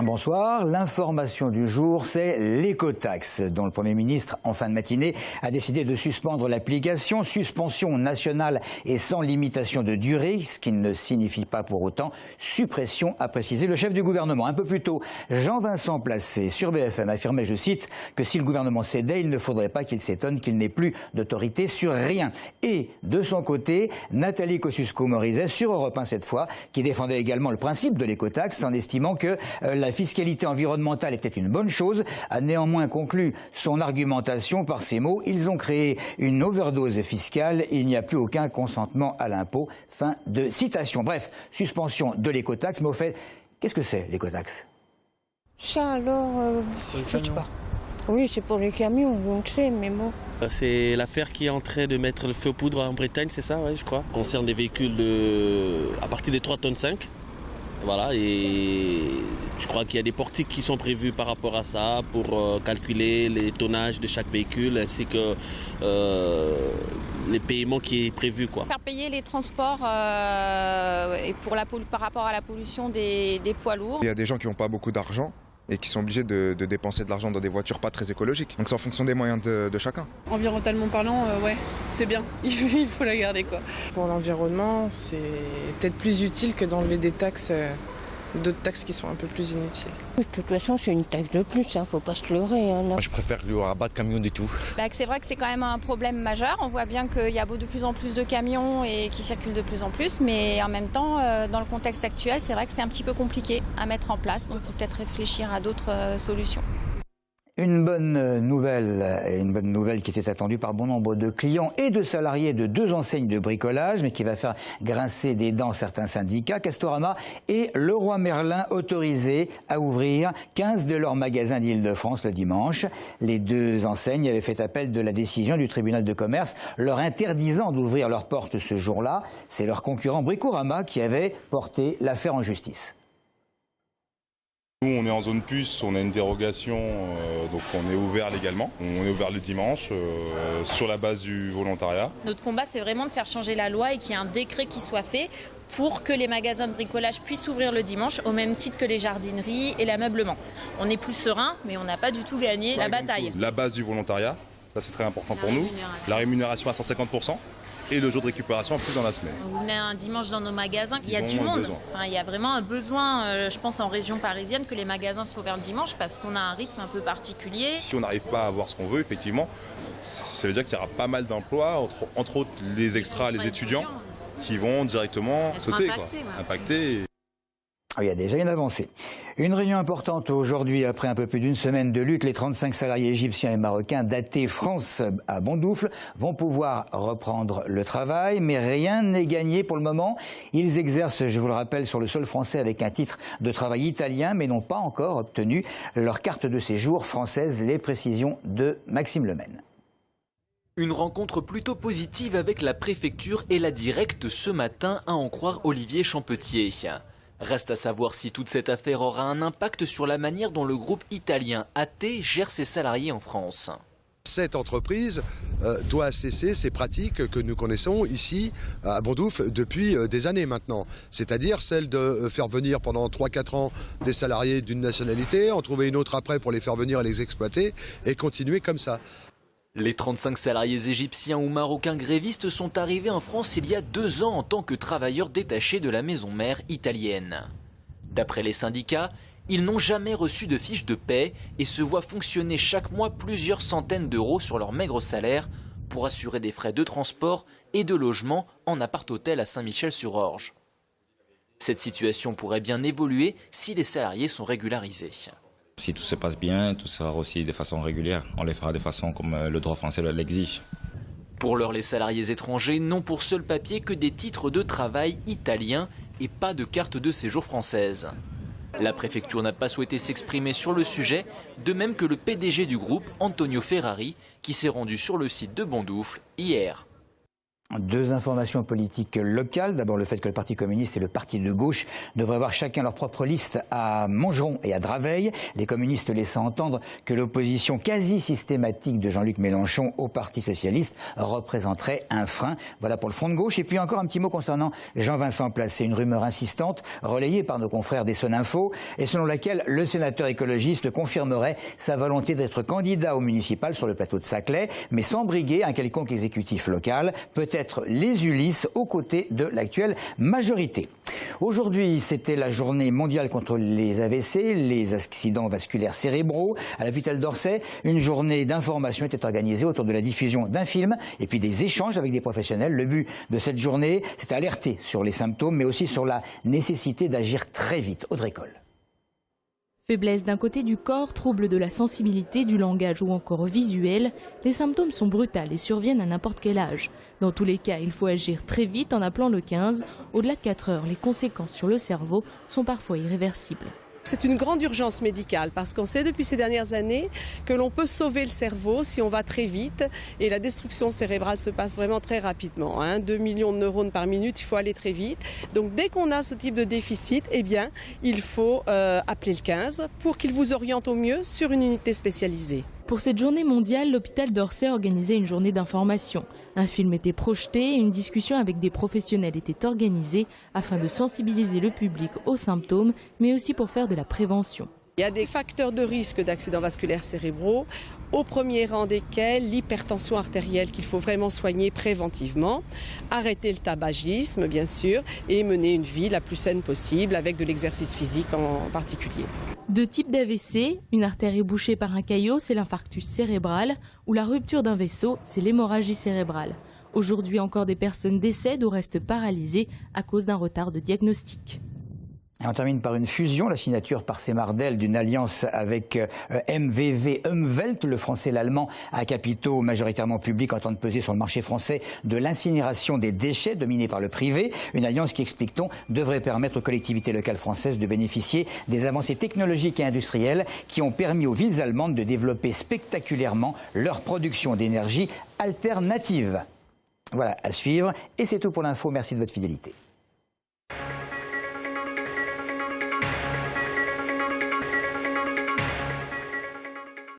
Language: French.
Bonsoir. L'information du jour, c'est l'écotaxe, dont le Premier ministre, en fin de matinée, a décidé de suspendre l'application. Suspension nationale et sans limitation de durée, ce qui ne signifie pas pour autant suppression, a précisé le chef du gouvernement. Un peu plus tôt, Jean-Vincent Placé, sur BFM, affirmait, je cite, que si le gouvernement cédait, il ne faudrait pas qu'il s'étonne qu'il n'ait plus d'autorité sur rien. Et, de son côté, Nathalie Kosciusko-Morizet, sur Europe 1 cette fois, qui défendait également le principe de l'écotaxe en estimant que la fiscalité environnementale était une bonne chose, a néanmoins conclu son argumentation par ces mots. Ils ont créé une overdose fiscale, il n'y a plus aucun consentement à l'impôt. Fin de citation. Bref, suspension de l'écotaxe, mais au fait, qu'est-ce que c'est l'écotaxe? Ça alors, je sais pas. Oui, c'est pour les camions, on le sait, mais bon. C'est l'affaire qui est en train de mettre le feu aux poudres en Bretagne, c'est ça, ouais, je crois. Concerne des véhicules à partir des 3,5 tonnes. Voilà, et je crois qu'il y a des portiques qui sont prévus par rapport à ça pour calculer les tonnages de chaque véhicule ainsi que les paiements qui est prévu, quoi. Faire payer les transports et par rapport à la pollution des poids lourds. Il y a des gens qui n'ont pas beaucoup d'argent et qui sont obligés de dépenser de l'argent dans des voitures pas très écologiques. Donc c'est en fonction des moyens de chacun. Environnementalement parlant, ouais, c'est bien, il faut la garder, quoi. Pour l'environnement, c'est peut-être plus utile que d'enlever des taxes, d'autres taxes qui sont un peu plus inutiles. De toute façon, c'est une taxe de plus, faut pas se leurrer. Moi, je préfère le rabat de camions du tout. C'est vrai que c'est quand même un problème majeur. On voit bien qu'il y a de plus en plus de camions et qui circulent de plus en plus. Mais en même temps, dans le contexte actuel, c'est vrai que c'est un petit peu compliqué à mettre en place. Donc il faut peut-être réfléchir à d'autres solutions. Une bonne nouvelle qui était attendue par bon nombre de clients et de salariés de deux enseignes de bricolage, mais qui va faire grincer des dents certains syndicats. Castorama et Leroy Merlin autorisés à ouvrir 15 de leurs magasins d'Île-de-France le dimanche. Les deux enseignes avaient fait appel de la décision du tribunal de commerce leur interdisant d'ouvrir leurs portes ce jour-là. C'est leur concurrent Bricorama qui avait porté l'affaire en justice. Nous, on est en zone puce, on a une dérogation, donc on est ouvert légalement. On est ouvert le dimanche sur la base du volontariat. Notre combat, c'est vraiment de faire changer la loi et qu'il y ait un décret qui soit fait pour que les magasins de bricolage puissent ouvrir le dimanche au même titre que les jardineries et l'ameublement. On est plus serein, mais on n'a pas du tout gagné la bataille. La base du volontariat, ça c'est très important pour nous. La rémunération à 150%. Et le jour de récupération en plus dans la semaine. Vous venez un dimanche dans nos magasins, il y a du monde. Enfin, il y a vraiment un besoin, je pense en région parisienne, que les magasins soient ouverts le dimanche parce qu'on a un rythme un peu particulier. Si on n'arrive pas à avoir ce qu'on veut, effectivement, ça veut dire qu'il y aura pas mal d'emplois, entre autres les extras, les étudiants, qui vont directement sauter, impacter. Il y a déjà une avancée. Une réunion importante aujourd'hui, après un peu plus d'une semaine de lutte. Les 35 salariés égyptiens et marocains d'AT France à Bondoufle vont pouvoir reprendre le travail, mais rien n'est gagné pour le moment. Ils exercent, je vous le rappelle, sur le sol français avec un titre de travail italien, mais n'ont pas encore obtenu leur carte de séjour française. Les précisions de Maxime Lemaine. Une rencontre plutôt positive avec la préfecture et la directe ce matin, à en croire Olivier Champetier. Reste à savoir si toute cette affaire aura un impact sur la manière dont le groupe italien AT gère ses salariés en France. Cette entreprise doit cesser ces pratiques que nous connaissons ici à Bondoufle depuis des années maintenant. C'est-à-dire celle de faire venir pendant 3-4 ans des salariés d'une nationalité, en trouver une autre après pour les faire venir et les exploiter et continuer comme ça. Les 35 salariés égyptiens ou marocains grévistes sont arrivés en France il y a 2 ans en tant que travailleurs détachés de la maison mère italienne. D'après les syndicats, ils n'ont jamais reçu de fiche de paie et se voient fonctionner chaque mois plusieurs centaines d'euros sur leur maigre salaire pour assurer des frais de transport et de logement en appart-hôtel à Saint-Michel-sur-Orge. Cette situation pourrait bien évoluer si les salariés sont régularisés. Si tout se passe bien, tout sera aussi de façon régulière. On les fera de façon comme le droit français l'exige. Pour l'heure, les salariés étrangers n'ont pour seul papier que des titres de travail italiens et pas de carte de séjour française. La préfecture n'a pas souhaité s'exprimer sur le sujet, de même que le PDG du groupe, Antonio Ferrari, qui s'est rendu sur le site de Bondoufle hier. Deux informations politiques locales. D'abord, le fait que le Parti communiste et le Parti de gauche devraient avoir chacun leur propre liste à Montgeron et à Draveil. Les communistes laissant entendre que l'opposition quasi systématique de Jean-Luc Mélenchon au Parti socialiste représenterait un frein. Voilà pour le front de gauche. Et puis encore un petit mot concernant Jean-Vincent Placé. Une rumeur insistante relayée par nos confrères d'Essonne-Info et selon laquelle le sénateur écologiste confirmerait sa volonté d'être candidat au municipal sur le plateau de Saclay, mais sans briguer un quelconque exécutif local, peut-être les Ulysses aux côtés de l'actuelle majorité. Aujourd'hui, c'était la journée mondiale contre les AVC, les accidents vasculaires cérébraux. À l'hôpital d'Orsay, une journée d'information était organisée autour de la diffusion d'un film et puis des échanges avec des professionnels. Le but de cette journée, c'est alerter sur les symptômes, mais aussi sur la nécessité d'agir très vite. Audrey Coll. Faiblesse d'un côté du corps, trouble de la sensibilité, du langage ou encore visuel, les symptômes sont brutals et surviennent à n'importe quel âge. Dans tous les cas, il faut agir très vite en appelant le 15. Au-delà de 4 heures, les conséquences sur le cerveau sont parfois irréversibles. C'est une grande urgence médicale parce qu'on sait depuis ces dernières années que l'on peut sauver le cerveau si on va très vite et la destruction cérébrale se passe vraiment très rapidement. 2 millions de neurones par minute, il faut aller très vite. Donc dès qu'on a ce type de déficit, eh bien, il faut appeler le 15 pour qu'il vous oriente au mieux sur une unité spécialisée. Pour cette journée mondiale, l'hôpital d'Orsay organisait une journée d'information. Un film était projeté et une discussion avec des professionnels était organisée afin de sensibiliser le public aux symptômes, mais aussi pour faire de la prévention. Il y a des facteurs de risque d'accidents vasculaires cérébraux, au premier rang desquels l'hypertension artérielle qu'il faut vraiment soigner préventivement, arrêter le tabagisme bien sûr et mener une vie la plus saine possible avec de l'exercice physique en particulier. Deux types d'AVC, une artère est bouchée par un caillot, c'est l'infarctus cérébral, ou la rupture d'un vaisseau, c'est l'hémorragie cérébrale. Aujourd'hui encore des personnes décèdent ou restent paralysées à cause d'un retard de diagnostic. Et on termine par une fusion, la signature par Semardel d'une alliance avec MVV Umwelt, le français et l'allemand à capitaux majoritairement publics entendent peser sur le marché français de l'incinération des déchets dominés par le privé. Une alliance qui, explique-t-on, devrait permettre aux collectivités locales françaises de bénéficier des avancées technologiques et industrielles qui ont permis aux villes allemandes de développer spectaculairement leur production d'énergie alternative. Voilà, à suivre. Et c'est tout pour l'info. Merci de votre fidélité.